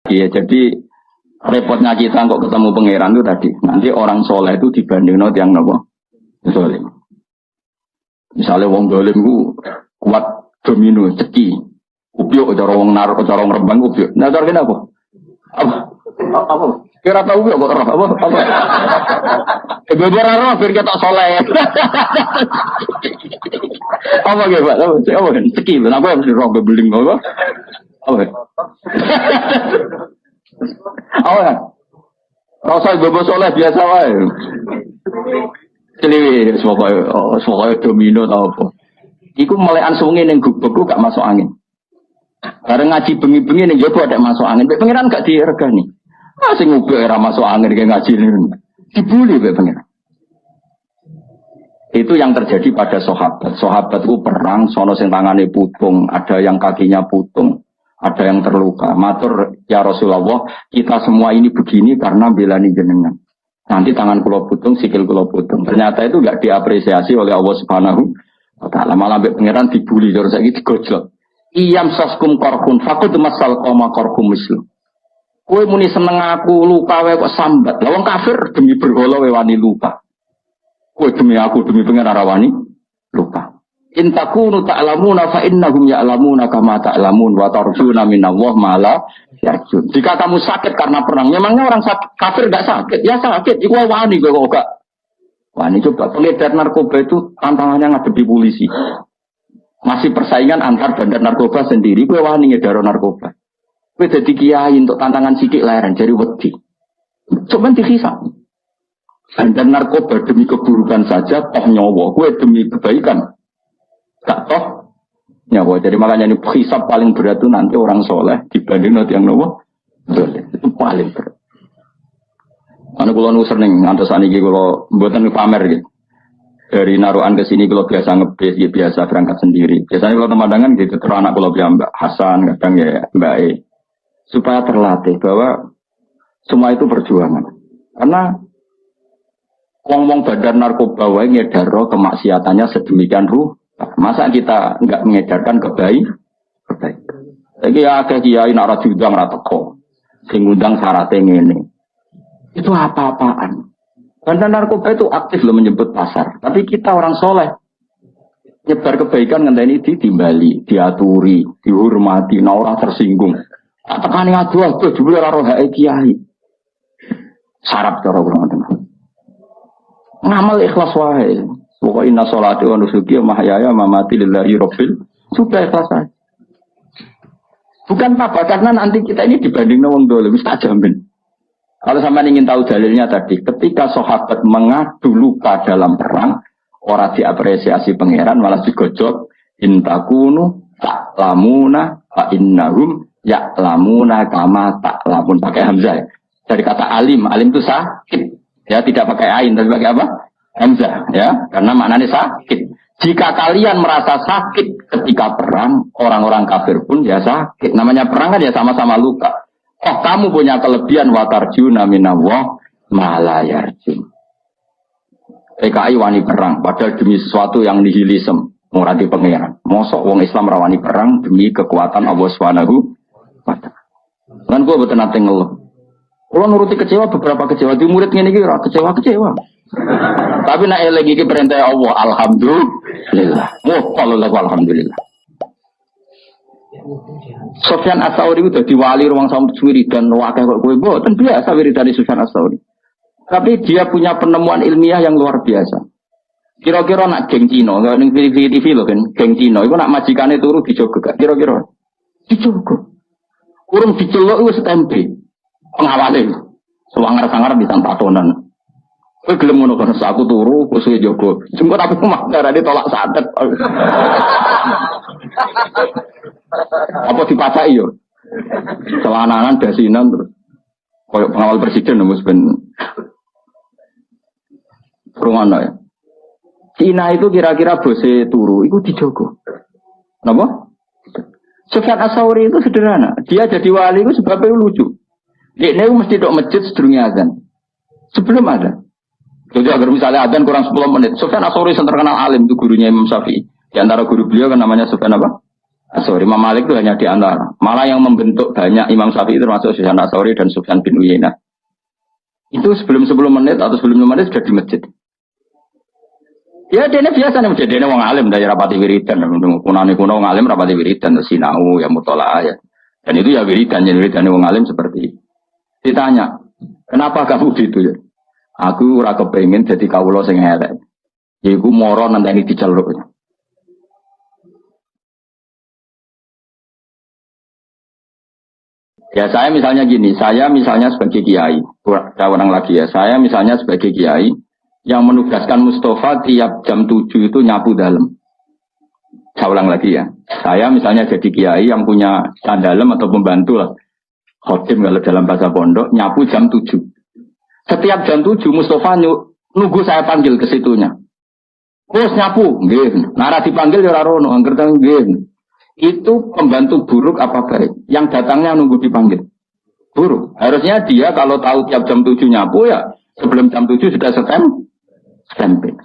Iya, jadi repotnya kita kok ketemu pangeran itu tadi. Nanti orang soleh itu dibanding yang nopo dolim. Misalnya wong dolim itu kuat domino, ceki, ubyuk, cara wong nar, cara wong rembang ubyuk. Nah, cara kenapa? Apa? Kira tahu ubyuk kok roh? Apa? Beberapa roh biar kita soleh. Apa gitu Pak? Apa kan? Ceki, kenapa harus roh bebeling apa? Apa? Apa kan? Rasa bobo soleh biasa wae. Celiwi, semoga domino tau apa. Iku melekan sungai ning gubekku gak masuk angin. Bareng ngaji bengi-bengi ning jopo ada masuk angin. Mek pangeran gak diregani. Sing ngubek ora masuk angin kayak ngaji niku. Dibuli mek pangeran. Itu yang terjadi pada sahabat. Sahabat itu perang, sono sing tangane putung, ada yang kakinya putung, ada yang terluka. Matur ya Rasulullah, kita semua ini begini karena belani jenengan. Nanti tangan kula putung, sikil kula putung. Ternyata itu enggak diapresiasi oleh Allah Subhanahu wa taala. Malah mbek pangeran dibuli terus saiki digojlok. Iyam saskum korkun faqad masal qoma korkum mislu. Kowe muni seneng aku luka wae kok sambat. Lah wong kafir demi berhala wae wani luka. Kowe demi aku demi pangeran rawani luka. In takunu ta'lamuna fa innahum ya'lamuna kama ta'lamun wa tarjuna minallah ma la yarjun. Jika kamu sakit karena perang, memangnya orang sakit kafir enggak sakit? Ya sakit, iku wani kok enggak. Wani coba pengedar narkoba itu tantangannya ngadepi polisi. Masih persaingan antar bandar narkoba sendiri, kowe wani ngedaro narkoba. Kowe dadi kiai untuk tantangan sithik leren jadi wedi. Coba dihisab. Bandar narkoba demi keburukan saja toh nyawa, kowe demi kebaikan tak toh nyawa. Jadi makanya ini hisab paling berat itu nanti orang soleh dibanding nanti yang nopo itu paling berat. Mana kalau nu sering antas aniki kalau buatan pamer gitu. Dari Naruan ke sini kalau biasa ngebis, ya biasa berangkat sendiri. Biasanya kalau pemandangan gitu terus anak kalau Mbak Hasan kadang ya Mbak E supaya terlatih bahwa semua itu perjuangan. Karena ngomong badan narkoba wae ngedaro kemaksiatannya sedemikian ruh. Masa kita enggak mengedarkan kebaikan? Lagi akeh kiai nak ra diundang ra teko. Sing ngundang syaratnya ngene. Itu apa-apaan? Bandar narkoba itu aktif loh menyebut pasar. Tapi kita orang soleh nyebar kebaikan ngenteni ditimbali, diaturi, dihormati, nah orang tersinggung. Tak tekani aduh jebule ora roh hake kiai. Sarap cara ngono. Ngamal ikhlas wae. Pokoknya inna sholati wa nusuki wa mahyaya wa mamati lillahi rabbil. Sudah ikhlas saja. Bukan apa, karena nanti kita ini dibanding wong dolim, tak jamin. Kalau sampai ingin tahu dalilnya tadi, ketika sahabat mengadu luka dalam perang, orang diapresiasi pangeran malah digojok. Intakunu ta'lamuna fa innahum ya'lamuna kama ta'lamun, pakai hamzah. Dari kata alim, alim itu sakit. Ya, tidak pakai ain, tapi pakai apa? Hamzah, ya, karena maknanya sakit. Jika kalian merasa sakit ketika perang, orang-orang kafir pun ya sakit. Namanya perang kan ya sama-sama luka. Oh, kamu punya kelebihan watarjuna minallah ma la yarjun. PKI wani perang, padahal demi sesuatu yang nihilisme, muradi pangeran. Mosok wong Islam rawani perang demi kekuatan Allah Subhanahu wa taala. Kan gua betul nate ngeluh. Kalau nuruti kecewa beberapa kecewa di murid ngene iki ora kecewa. Tapi nak eling iki perintah Allah, alhamdulillah. Kalau alhamdulillah. Sufyan Ats-Tsauri itu dadi wali ruang sampe wiridan wae kok kowe mboten biasa wiridan Sufyan Ats-Tsauri. Tapi dia punya penemuan ilmiah yang luar biasa. Kira-kira nak geng Cina, ning TV lho kan, geng Cina iku nak majikane turu dijogo gak kira-kira. Dijogo. Urung diceluk wis tempe. Pengawale. Sewangar-sangar di tatonan. Kowe gelem ngono kan aku turu wis jogo. Jemput aku mah darane tolak santet. Apa dipacai yo? Celananan dasinan terus. Kayak pengawal presiden wis ben rumana ya. Cina itu kira-kira bose turu iku dijogo. Napa? Sufyan Ats-Tsauri itu sederhana. Dia jadi wali itu sebabnya lucu. Dia mesti dok masjid sedurunge azan. Sebelum ada. Jadi agar misalnya azan kurang 10 menit. Sufyan Ats-Tsauri yang terkenal alim itu gurunya Imam Syafi'i. Di antara guru beliau kan namanya Sufyan apa? Sorry, Imam Malik itu hanya di antara. Malah yang membentuk banyak Imam Syafi'i termasuk Sufyan Ats-Tsauri dan Sufyan bin Uyainah. Itu sebelum 10 menit atau sebelum 5 menit sudah di masjid. Ya, dia biasa nih masjid, dia wong alim dari rapati wiridan, kuno wong alim rapati wiridan, sinau ya mutolaah ya. Dan itu ya wiridan wong alim seperti itu. Ditanya, kenapa kamu gitu ya? Aku ora kepengin jadi kawula sing elek. Iku moro nanteni diceluk. Ya saya misalnya gini, saya misalnya sebagai kiai, ada orang lagi ya, saya misalnya sebagai kiai yang menugaskan Mustafa tiap jam 7 itu nyapu dalam. Saya ulang lagi ya, saya misalnya jadi kiai yang punya dalam atau pembantu lah, khotim kalau dalam bahasa pondok, nyapu jam 7. Setiap jam 7 Mustafa nunggu saya panggil ke situnya. Terus nyapu, nggih. Nara dipanggil ya ora rono, angger teng nggih. Itu pembantu buruk apa baik? Yang datangnya nunggu dipanggil. Buruk. Harusnya dia kalau tahu tiap jam 7 nyapu ya sebelum jam 7 sudah stempel.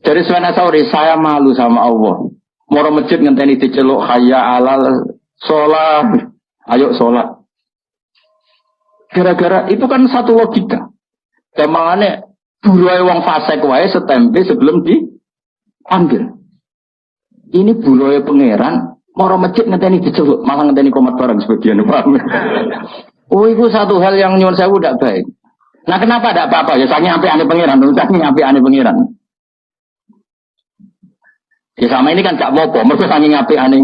Dari Sufyan Ats-Tsauri, saya malu sama Allah. Moro masjid ngenteni diceluk hayya alal sholat. Ayo sholat. Gara-gara itu kan satu logika. Gamangane buruhe wong fasik wae stempel sebelum dipanggil. Ini buruhe pangeran moro masjid ngenteni diceluk, malah ngenteni komat barang sebagian paham. Oh, itu satu hal yang nyuwun sewu tidak baik. Nah, kenapa tidak apa-apa? Ya saking apik-ane pangeran, saking apik-ane pangeran. Ya sama ini kan gak apa-apa, mergo saking apik-ane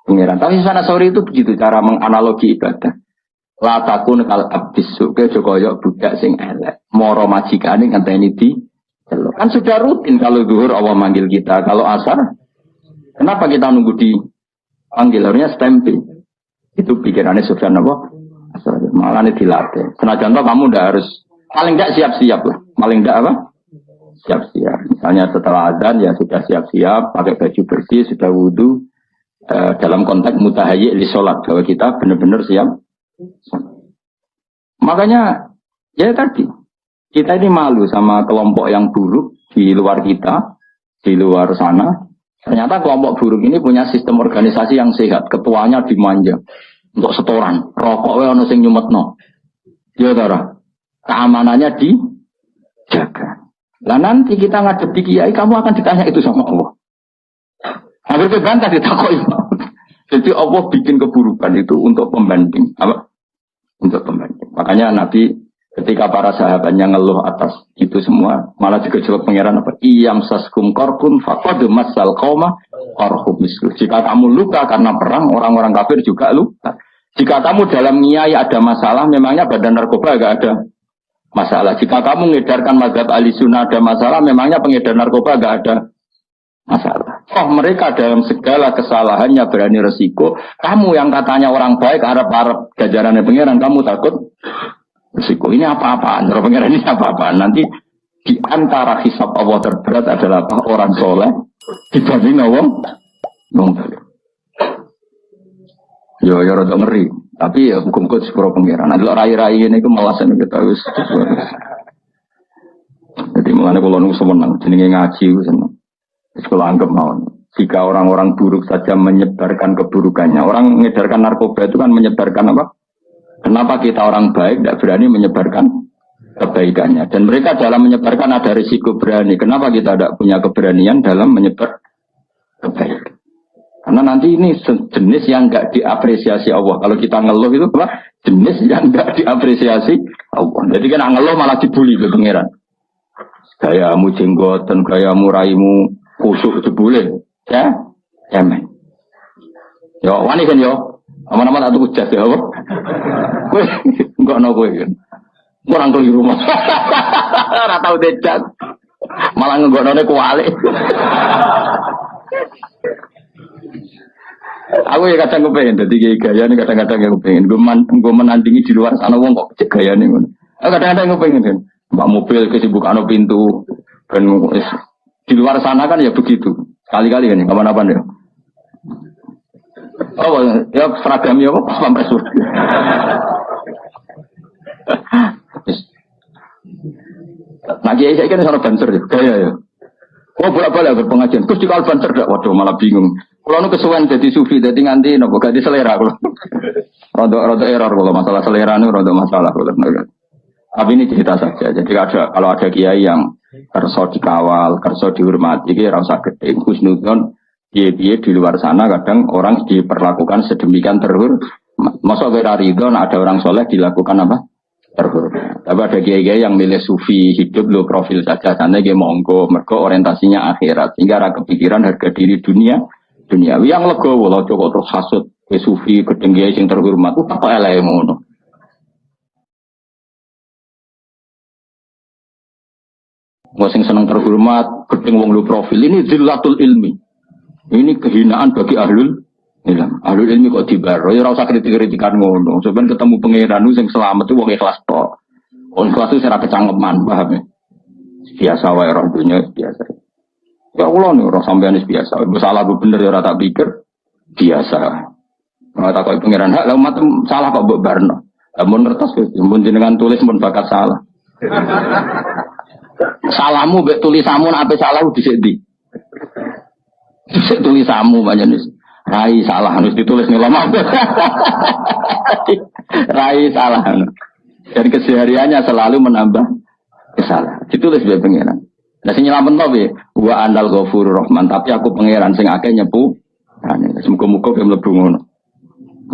pangeran. Tapi Sufyan Ats-Tsauri itu begitu cara menganalogi ibadah. La takun kal abdis suke kaya budak sing elek. Moro majikane ngenteni diceluk. Kan sudah rutin kalau zuhur Allah manggil kita, kalau asar kenapa kita nunggu dipanggil? Harusnya stempel. Itu pikirannya Sufyan apa? Malah ini dilatih. Senajan toh kamu udah harus paling tidak siap-siap lah. Paling tidak apa? Siap-siap. Misalnya setelah azan ya sudah siap-siap, pakai baju bersih, sudah wudhu. Dalam konteks mutahayyi li sholat bahwa kita benar-benar siap. Makanya ya tadi kita ini malu sama kelompok yang buruk di luar kita, di luar sana. Ternyata kelompok buruk ini punya sistem organisasi yang sehat. Ketuanya dimanja. Untuk setoran. Rokok ono sing nyumetno. Ya tara. Keamanannya dijaga. Lah nanti kita ngadepi kiai, kamu akan ditanya itu sama Allah. Hampir kebantah ditakoi. Jadi Allah bikin keburukan itu untuk pembanding. Apa? Untuk pembanding. Makanya Nabi ketika para sahabatnya ngeluh atas itu semua, malah juga jawab pangeran apa? Iyam saskum korkun faqad masal qauma qarhum mislu. Jika kamu luka karena perang, orang-orang kafir juga luka. Jika kamu dalam ngiyai ada masalah, memangnya badan narkoba agak ada masalah. Jika kamu mengedarkan mazhab ahli sunnah ada masalah, memangnya pengedar narkoba agak ada masalah. Oh, mereka dalam segala kesalahannya berani resiko. Kamu yang katanya orang baik, harap-harap gajarannya pangeran, kamu takut resiko. Ini apa-apaan? Pengeran ini apa-apaan? Nanti di antara hisab Allah terberat adalah apa? Orang soleh dibanding wong dolim. Yo rada ngeri. Tapi ya hukum-hukum sepuro pengeran. Nanti rai-rai ini malas kita wis. Jadi mulane kula nu seneng jenenge ngaji seneng. Wis kula anggap mawon. Jika orang-orang buruk saja menyebarkan keburukannya, orang mengedarkan narkoba itu kan menyebarkan apa? Kenapa kita orang baik tidak berani menyebarkan kebaikannya? Dan mereka dalam menyebarkan ada risiko berani. Kenapa kita tidak punya keberanian dalam menyebar kebaikan? Karena nanti ini jenis yang nggak diapresiasi Allah. Kalau kita ngeluh itu apa? Jenis yang nggak diapresiasi Allah. Jadi kan ngeluh malah dibully ke pangeran. Gayamu jenggoten, gayamu raimu kusuk dibully. Ya, men. Yo, wani kan yo. Aman-aman atau ujas ya apa? Weh, enggak no kowe kan. Kurang keliru rumah. Ora tau dedak. Malah nggonone kualik. Aku ya kadang kepengen dadi gaya ini kadang-kadang aku pengen gue menandingi di luar sana wong kok cek gaya nih. Kadang-kadang aku pengen kan. Mbak mobil kesibukan pintu dan di luar sana kan ya begitu. Kali-kali kan kapan-kapan ya. Oh, ya seragam ya apa? Pampres. Nah, kiai saya kan sono banser ya. Gaya ya. Oh bolak-balik berpengajian. Terus di Kalban cerdak. Waduh malah bingung. Kalau nu kesuwen jadi sufi, jadi nganti nopo gak di selera kalau. Rodo error kalau masalah selera nu rodo masalah kalau. Tapi ini cerita saja. Jadi kalau ada kiai yang kerso dikawal, kerso dihormati, dia rasa gede. Husnudon, dia di luar sana kadang orang diperlakukan sedemikian terhormat. Masuk ke Ridon ada orang soleh dilakukan apa? Terhormat. Tapi ada kiai-kiai yang milih sufi hidup lo profil saja sana dia monggo mergo orientasinya akhirat sehingga ada kepikiran harga diri duniawi yang legowo lo coba terus hasut ke sufi gedeng kiai sing terhormat itu apa elek ngono. Wong sing seneng terhormat gedeng wong lo profil ini zillatul ilmi. Ini kehinaan bagi ahlul ilmi kok dibaro ya ora usah kritik-kritikan ngono. Sampeyan ketemu pangeran sing selamat itu wong ikhlas tok. Wong ikhlas itu ora kecangkeman, paham ya? Biasa wae orang dunya biasa. Ya Allah nih orang sampeyan biasa. Salah gue bener ya ora tak pikir biasa. Ora tak kok pangeran hak lha umat salah kok mbok barno. Mun ngertos mun jenengan tulis mun bakat salah. Salahmu mbek tulisanmu nek ape salah dhisik ndi? Dhisik tulisanmu pancen wis. Rai salah harus ditulis nih lama. Rai salah. Dan kesehariannya selalu menambah kesalahan. Ditulis dia pangeran. Nah sing nyelamet to piye? Wa andal ghafurur rahman, tapi aku pangeran sing akeh nyepu. Muga-muga kowe mlebu ngono.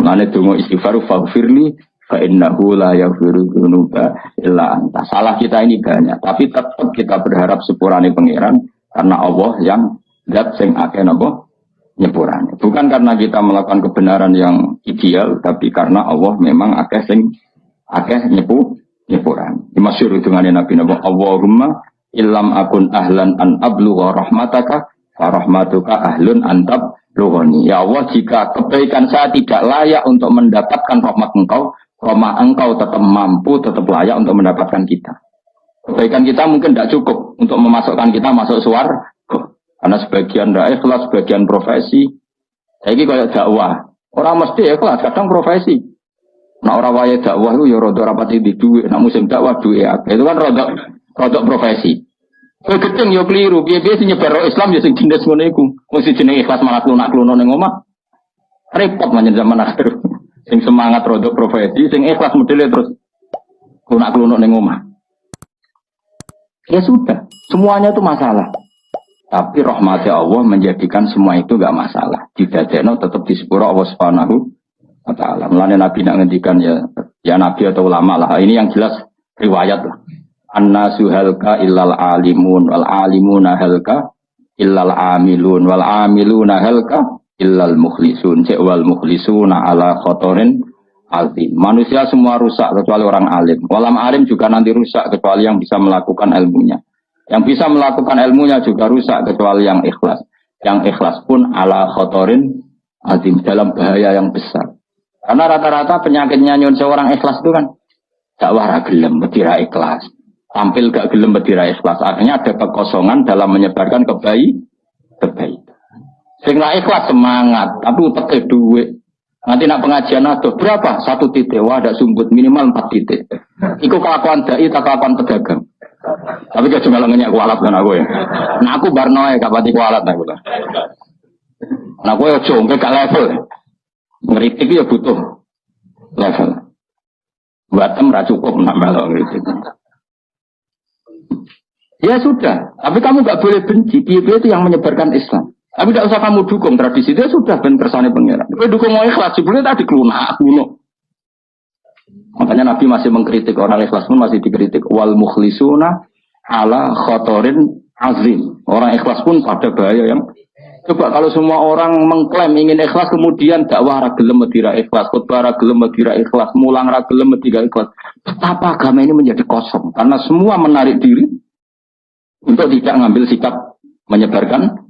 Mulane donga istighfar faghfirli fa innahu la yaghfiru dzunuba illa anta. Salah kita ini banyak, tapi tetap kita berharap sepurane pangeran karena Allah yang zat sing akeh napa nyepurane. Bukan karena kita melakukan kebenaran yang ideal, tapi karena Allah memang akeh sing akeh nyepuran. Masyhur hidungane Nabi napa Allahumma illam akun ahlan an ablugha rahmataka fa rahmatuka ahlun antab lughani. Ya Allah, jika kebaikan saya tidak layak untuk mendapatkan rahmat Engkau, rahmat Engkau tetap mampu, tetap layak untuk mendapatkan kita. Kebaikan kita mungkin tidak cukup untuk memasukkan kita masuk surga. Karena sebagian tidak ikhlas, sebagian profesi. Ini kayak dakwah. Orang mesti ikhlas, kadang profesi. Nah orang waya dakwah itu ya rodok rapati di duit. Nah musim dakwah duit ya. Itu kan rodok profesi. Gedeng ya keliru. Biasa nyebar Islam ya sing dindas ngono iku. Mesti jeneng ikhlas malah klunak-kluno ning omah. Repot manjen zaman akhir. Sing semangat rodok profesi, sing ikhlas modele terus klunak-kluno ning omah. Ya sudah, semuanya itu masalah. Tapi rahmatnya Allah menjadikan semua itu gak masalah. Didadekno tetap di sepuro Allah Subhanahu wa ta'ala. Mulane Nabi nak ngendikan ya Nabi atau ulama lah. Ini yang jelas riwayat lah. Annasu halka illal alimun wal alimuna halka illal amilun wal amiluna halka illal mukhlisun. Wal mukhlisuna ala khotorin azim. Manusia semua rusak kecuali orang alim. Walam alim juga nanti rusak kecuali yang bisa melakukan ilmunya. Yang bisa melakukan ilmunya juga rusak kecuali yang ikhlas. Yang ikhlas pun ala khotorin azim, dalam bahaya yang besar. Karena rata-rata penyakitnya nyon seorang ikhlas itu kan dakwah ra gelem bedira ikhlas. Tampil gak gelem bedira ikhlas. Akhirnya ada kekosongan dalam menyebarkan kebaikan. Sing ra ikhlas semangat, tapi utek duit. Nanti nak pengajian aduh berapa? 1 titik. Wah ada sumbut minimal 4 titik. Iku kelakuan dai, tak kelakuan pedagang. Tapi gak cuma ngenyak kualat kan aku ya. Nah aku barno ya gak pati kualat aku lah. Nah aku ya jongke gak level. Ngeritik ya butuh level. Batem ra cukup nak melok ngeritik. Ya sudah, tapi kamu gak boleh benci. Dia itu yang menyebarkan Islam. Tapi tidak usah kamu dukung tradisi dia sudah ben kersane pangeran. Kowe dukung mau ikhlas sebelumnya tadi klunak kuno. Makanya Nabi masih mengkritik orang ikhlas pun masih dikritik wal mukhlisuna ala khotorin azim. Orang ikhlas pun pada bahaya yang coba kalau semua orang mengklaim ingin ikhlas kemudian dakwah ra gelem medira ikhlas, khotbah ra gelem medira ikhlas, mulang ra gelem medira ikhlas. Betapa agama ini menjadi kosong karena semua menarik diri untuk tidak ngambil sikap menyebarkan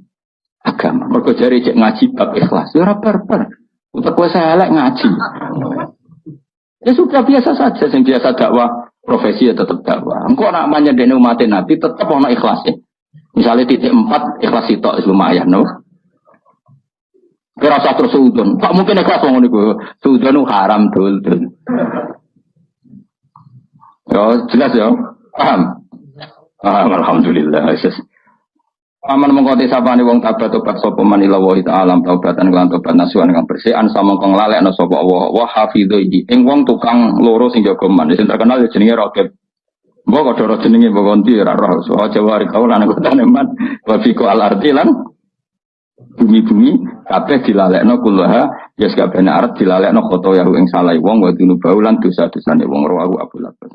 agama. Mergo jare cek ngaji bab ikhlas. Ya ora barbar. Utek kowe elek ngaji. Ya sudah biasa saja, yang biasa dakwah profesi ya tetap dakwah. Engkau nak menyedeni umat Nabi tetap ono ikhlasnya. Misalnya titik 4 ikhlas itu lumayan, no. Kira usah terus suudon. Tak mungkin ikhlas ngono niku. Suudon haram dul. Yo jelas yo. Paham. Alhamdulillah. Aman mengkoti sapane wong tobat sapa man ila wa ta'ala taubatan lan tobat nasuhan kang bersih an sama kang lalekno sapa Allah wa hafidhi ing wong tukang loro sing jaga man sing terkenal jenenge Raqib. Mbok kok ora jenenge mbok konti ora roh so Jawa ri kaulan anggotane man wa fiqo al-ardi lan bumi-bumi kabeh dilalekno kullaha ya sakabehane arep dilalekno khoto ya ing salah wong wa dunubau lan dosa-dosane wong rawu Abu Labas.